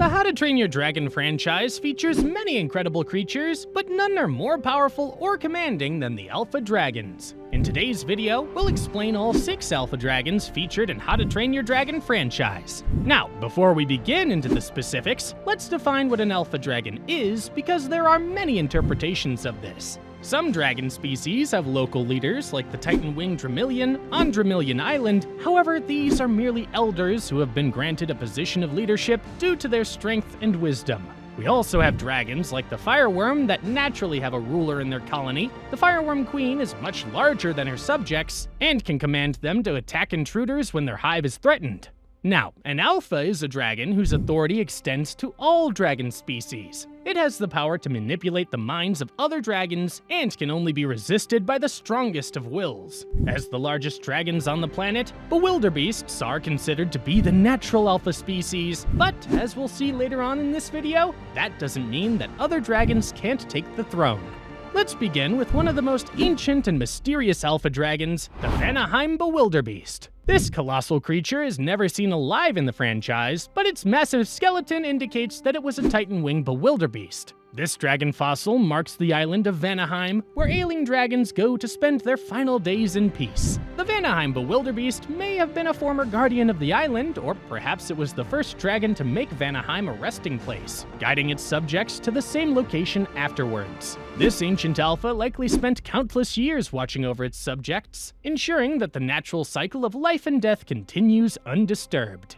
The How to Train Your Dragon franchise features many incredible creatures, but none are more powerful or commanding than the Alpha Dragons. In today's video, we'll explain all 6 Alpha Dragons featured in How to Train Your Dragon franchise. Now, before we begin into the specifics, let's define what an Alpha Dragon is, because there are many interpretations of this. Some dragon species have local leaders, like the Titan-winged Dramillion on Dramillion Island. However, these are merely elders who have been granted a position of leadership due to their strength and wisdom. We also have dragons like the Fireworm that naturally have a ruler in their colony. The Fireworm Queen is much larger than her subjects and can command them to attack intruders when their hive is threatened. Now, an Alpha is a dragon whose authority extends to all dragon species. It has the power to manipulate the minds of other dragons and can only be resisted by the strongest of wills. As the largest dragons on the planet, Bewilderbeasts are considered to be the natural Alpha species, but as we'll see later on in this video, that doesn't mean that other dragons can't take the throne. Let's begin with one of the most ancient and mysterious Alpha dragons, the Vanaheim Bewilderbeast. This colossal creature is never seen alive in the franchise, but its massive skeleton indicates that it was a Titan-winged Bewilderbeast. This dragon fossil marks the island of Vanaheim, where alien dragons go to spend their final days in peace. The Vanaheim Bewilderbeast may have been a former guardian of the island, or perhaps it was the first dragon to make Vanaheim a resting place, guiding its subjects to the same location afterwards. This ancient Alpha likely spent countless years watching over its subjects, ensuring that the natural cycle of life and death continues undisturbed.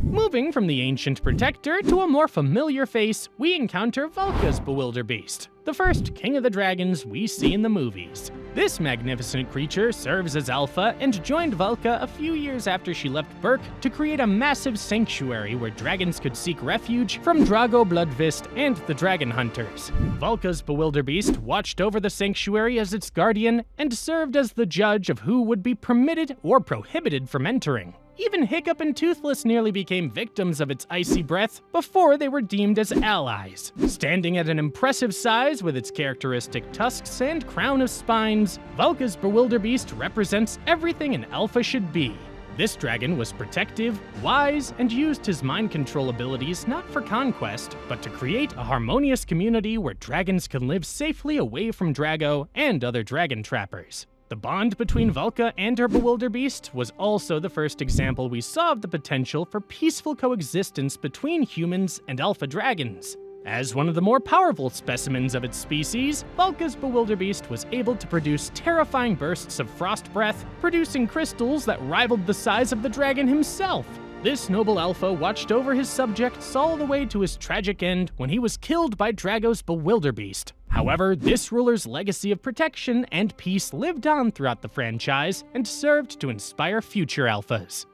Moving from the ancient protector to a more familiar face, we encounter Valka's Bewilderbeast, the first king of the dragons we see in the movies. This magnificent creature serves as Alpha and joined Valka a few years after she left Berk to create a massive sanctuary where dragons could seek refuge from Drago Bloodfist and the Dragon Hunters. Valka's Bewilderbeast watched over the sanctuary as its guardian and served as the judge of who would be permitted or prohibited from entering. Even Hiccup and Toothless nearly became victims of its icy breath before they were deemed as allies. Standing at an impressive size with its characteristic tusks and crown of spines, Valka's Bewilderbeast represents everything an Alpha should be. This dragon was protective, wise, and used his mind control abilities not for conquest, but to create a harmonious community where dragons can live safely away from Drago and other dragon trappers. The bond between Valka and her Bewilderbeast was also the first example we saw of the potential for peaceful coexistence between humans and Alpha dragons. As one of the more powerful specimens of its species, Valka's Bewilderbeast was able to produce terrifying bursts of frost breath, producing crystals that rivaled the size of the dragon himself. This noble Alpha watched over his subjects all the way to his tragic end when he was killed by Drago's Bewilderbeast. However, this ruler's legacy of protection and peace lived on throughout the franchise and served to inspire future Alphas.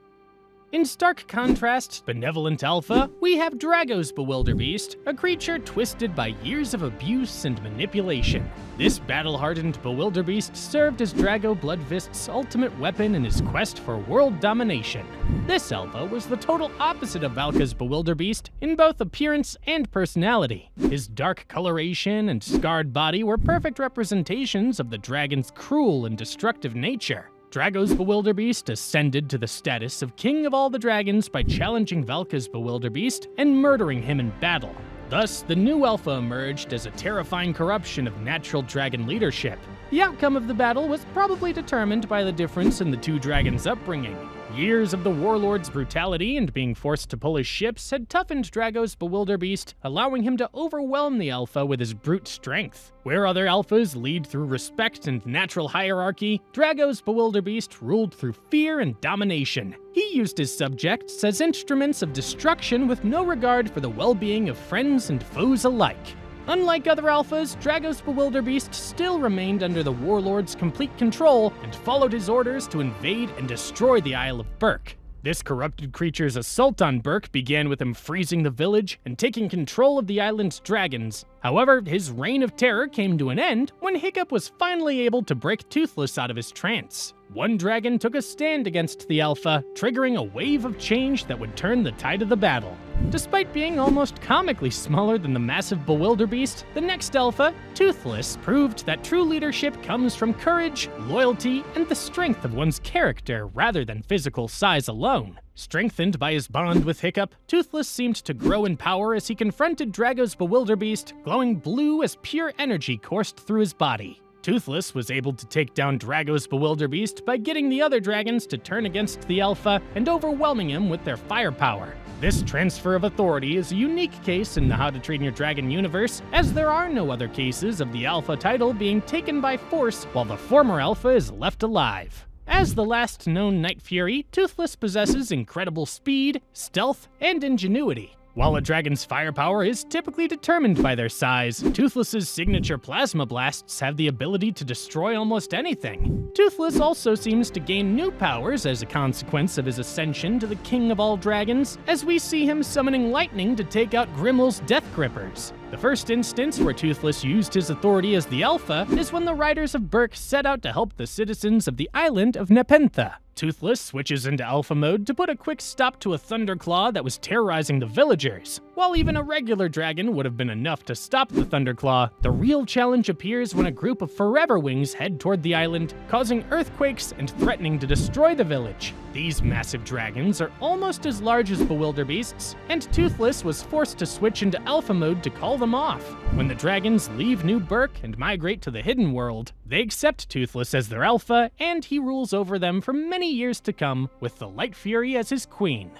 In stark contrast to benevolent Alpha, we have Drago's Bewilderbeast, a creature twisted by years of abuse and manipulation. This battle-hardened Bewilderbeast served as Drago Bloodfist's ultimate weapon in his quest for world domination. This Alpha was the total opposite of Valka's Bewilderbeast in both appearance and personality. His dark coloration and scarred body were perfect representations of the dragon's cruel and destructive nature. Drago's Bewilderbeast ascended to the status of king of all the dragons by challenging Valka's Bewilderbeast and murdering him in battle. Thus, the new Alpha emerged as a terrifying corruption of natural dragon leadership. The outcome of the battle was probably determined by the difference in the two dragons' upbringing. Years of the warlord's brutality and being forced to pull his ships had toughened Drago's Bewilderbeast, allowing him to overwhelm the Alpha with his brute strength. Where other Alphas lead through respect and natural hierarchy, Drago's Bewilderbeast ruled through fear and domination. He used his subjects as instruments of destruction with no regard for the well-being of friends and foes alike. Unlike other Alphas, Drago's Bewilderbeast still remained under the warlord's complete control and followed his orders to invade and destroy the Isle of Berk. This corrupted creature's assault on Berk began with him freezing the village and taking control of the island's dragons. However, his reign of terror came to an end when Hiccup was finally able to break Toothless out of his trance. one dragon took a stand against the Alpha, triggering a wave of change that would turn the tide of the battle. Despite being almost comically smaller than the massive Bewilderbeast, the next Alpha, Toothless, proved that true leadership comes from courage, loyalty, and the strength of one's character rather than physical size alone. Strengthened by his bond with Hiccup, Toothless seemed to grow in power as he confronted Drago's Bewilderbeast, glowing blue as pure energy coursed through his body. Toothless was able to take down Drago's Bewilderbeast by getting the other dragons to turn against the Alpha and overwhelming him with their firepower. This transfer of authority is a unique case in the How to Train Your Dragon universe, as there are no other cases of the Alpha title being taken by force while the former Alpha is left alive. As the last known Night Fury, Toothless possesses incredible speed, stealth, and ingenuity. While a dragon's firepower is typically determined by their size, Toothless's signature plasma blasts have the ability to destroy almost anything. Toothless also seems to gain new powers as a consequence of his ascension to the king of all dragons, as we see him summoning lightning to take out Grimmel's Death Grippers. The first instance where Toothless used his authority as the Alpha is when the riders of Berk set out to help the citizens of the island of Nepenthe. Toothless switches into Alpha mode to put a quick stop to a Thunderclaw that was terrorizing the villagers. While even a regular dragon would have been enough to stop the Thunderclaw, the real challenge appears when a group of Forever Wings head toward the island, causing earthquakes and threatening to destroy the village. These massive dragons are almost as large as Bewilderbeasts, and Toothless was forced to switch into Alpha mode to call them off. When the dragons leave New Berk and migrate to the Hidden World, they accept Toothless as their Alpha, and he rules over them for many years to come, with the Light Fury as his queen.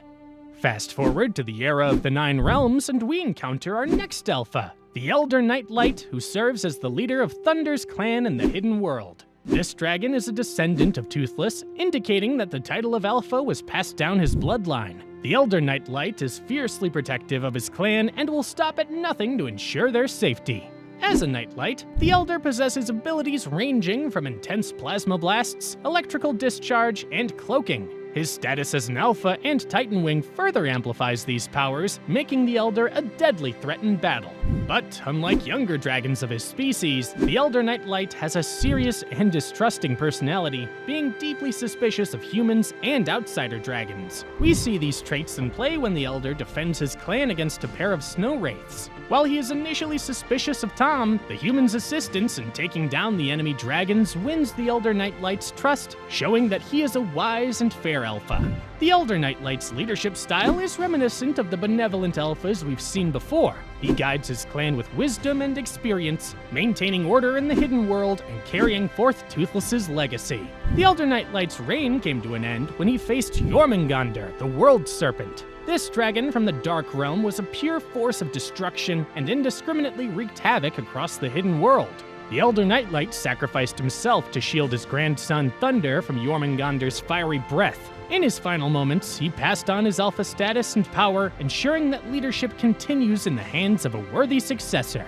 Fast forward to the era of the Nine Realms, and we encounter our next Alpha, the Elder Nightlight, who serves as the leader of Thunder's clan in the Hidden World. This dragon is a descendant of Toothless, indicating that the title of Alpha was passed down his bloodline. The Elder Nightlight is fiercely protective of his clan and will stop at nothing to ensure their safety. As a Nightlight, the Elder possesses abilities ranging from intense plasma blasts, electrical discharge, and cloaking. His status as an Alpha and Titan Wing further amplifies these powers, making the Elder a deadly threat in battle. But unlike younger dragons of his species, the Elder Nightlight has a serious and distrusting personality, being deeply suspicious of humans and outsider dragons. We see these traits in play when the Elder defends his clan against a pair of snow wraiths. While he is initially suspicious of Tom, the human's assistance in taking down the enemy dragons wins the Elder Nightlight's trust, showing that he is a wise and fair Alpha. The Elder Nightlight's leadership style is reminiscent of the benevolent Alphas we've seen before. He guides his clan with wisdom and experience, maintaining order in the Hidden World and carrying forth Toothless's legacy. The Elder Nightlight's reign came to an end when he faced Jormungandr, the World Serpent. This dragon from the Dark Realm was a pure force of destruction and indiscriminately wreaked havoc across the Hidden World. The Elder Nightlight sacrificed himself to shield his grandson Thunder from Jormungandr's fiery breath. In his final moments, he passed on his Alpha status and power, ensuring that leadership continues in the hands of a worthy successor.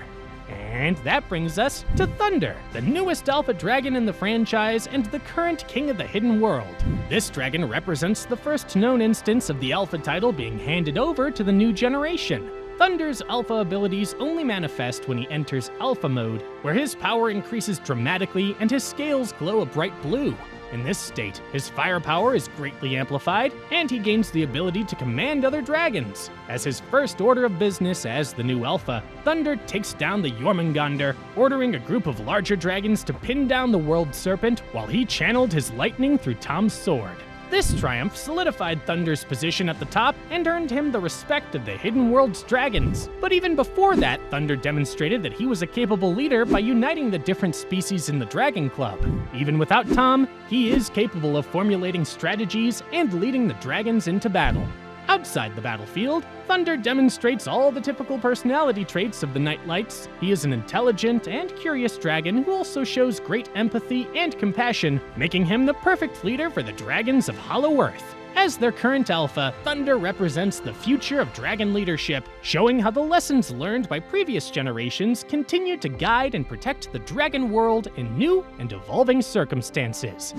And that brings us to Thunder, the newest Alpha dragon in the franchise and the current king of the Hidden World. This dragon represents the first known instance of the Alpha title being handed over to the new generation. Thunder's Alpha abilities only manifest when he enters Alpha mode, where his power increases dramatically and his scales glow a bright blue. In this state, his firepower is greatly amplified, and he gains the ability to command other dragons. As his first order of business as the new Alpha, Thunder takes down the Jormungandr, ordering a group of larger dragons to pin down the World Serpent while he channeled his lightning through Tom's sword. This triumph solidified Thunder's position at the top and earned him the respect of the Hidden World's dragons. But even before that, Thunder demonstrated that he was a capable leader by uniting the different species in the Dragon Club. Even without Tom, he is capable of formulating strategies and leading the dragons into battle. Outside the battlefield, Thunder demonstrates all the typical personality traits of the Nightlights. He is an intelligent and curious dragon who also shows great empathy and compassion, making him the perfect leader for the dragons of Hollow Earth. As their current Alpha, Thunder represents the future of dragon leadership, showing how the lessons learned by previous generations continue to guide and protect the dragon world in new and evolving circumstances.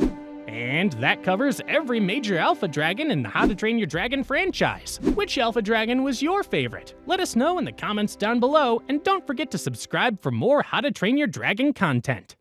And that covers every major Alpha Dragon in the How to Train Your Dragon franchise. Which Alpha Dragon was your favorite? Let us know in the comments down below, and don't forget to subscribe for more How to Train Your Dragon content.